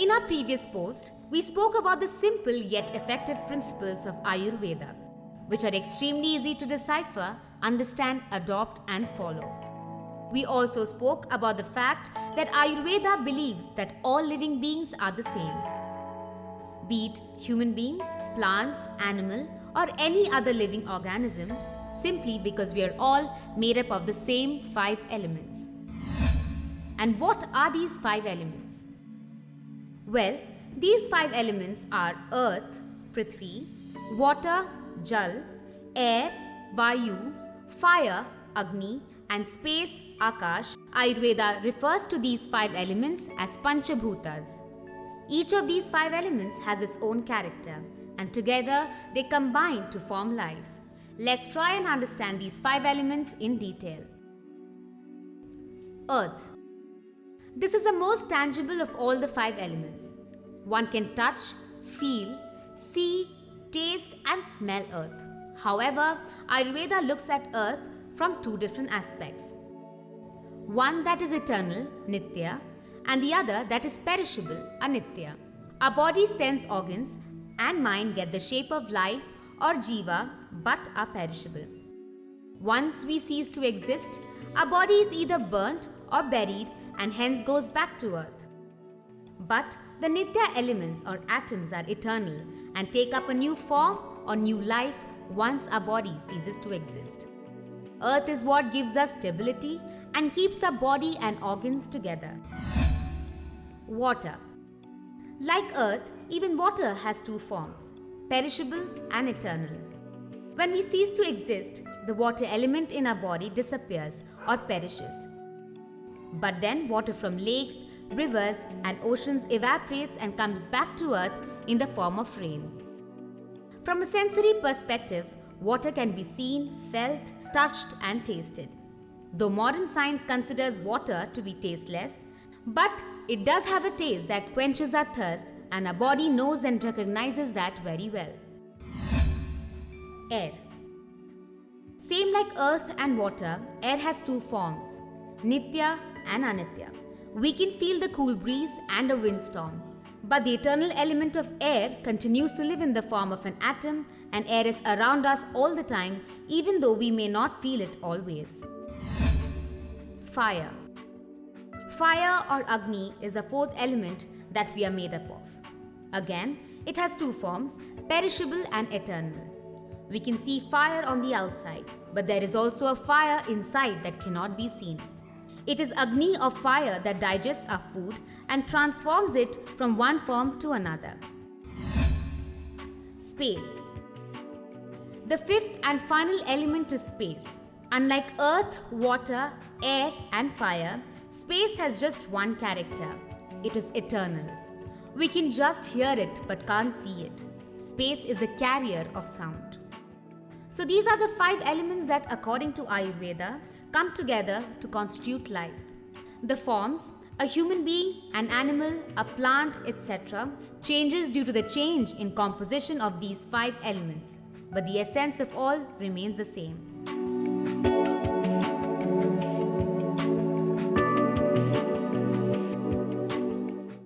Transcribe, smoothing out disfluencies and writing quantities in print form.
In our previous post, we spoke about the simple yet effective principles of Ayurveda, which are extremely easy to decipher, understand, adopt, and follow. We also spoke about the fact that Ayurveda believes that all living beings are the same, be it human beings, plants, animal, or any other living organism, simply because we are all made up of the same 5 elements. And what are these 5 elements? Well, these 5 elements are earth, Prithvi, water, Jal, air, Vayu, fire, Agni, and space, Akash. Ayurveda refers to these 5 elements as Panchabhutas. Each of these 5 elements has its own character, and together they combine to form life. Let's try and understand these 5 elements in detail. Earth. This is the most tangible of all the 5 elements. One can touch, feel, see, taste, and smell earth. However, Ayurveda looks at earth from 2 different aspects. One that is eternal, Nitya, and the other that is perishable, Anitya. Our body's sense organs and mind get the shape of life or jiva but are perishable. Once we cease to exist, our body is either burnt or buried and hence goes back to earth. But the Nitya elements or atoms are eternal and take up a new form or new life once our body ceases to exist. Earth is what gives us stability and keeps our body and organs together. Water. Like earth, even water has 2 forms, perishable and eternal. When we cease to exist, the water element in our body disappears or perishes. But then water from lakes, rivers, and oceans evaporates and comes back to earth in the form of rain. From a sensory perspective, water can be seen, felt, touched, and tasted. Though modern science considers water to be tasteless, but it does have a taste that quenches our thirst, and our body knows and recognizes that very well. Air. Same like earth and water, air has 2 forms, Nitya and Anitya. We can feel the cool breeze and a windstorm, but the eternal element of air continues to live in the form of an atom, and air is around us all the time, even though we may not feel it always. Fire. Fire or Agni is the 4th element that we are made up of. Again, it has 2 forms, perishable and eternal. We can see fire on the outside, but there is also a fire inside that cannot be seen. It is Agni of fire that digests our food and transforms it from one form to another. Space. The 5th and final element is space. Unlike earth, water, air, and fire, space has just one character. It is eternal. We can just hear it but can't see it. Space is a carrier of sound. So these are the 5 elements that, according to Ayurveda, come together to constitute life. The forms, a human being, an animal, a plant, etc., changes due to the change in composition of these 5 elements, but the essence of all remains the same.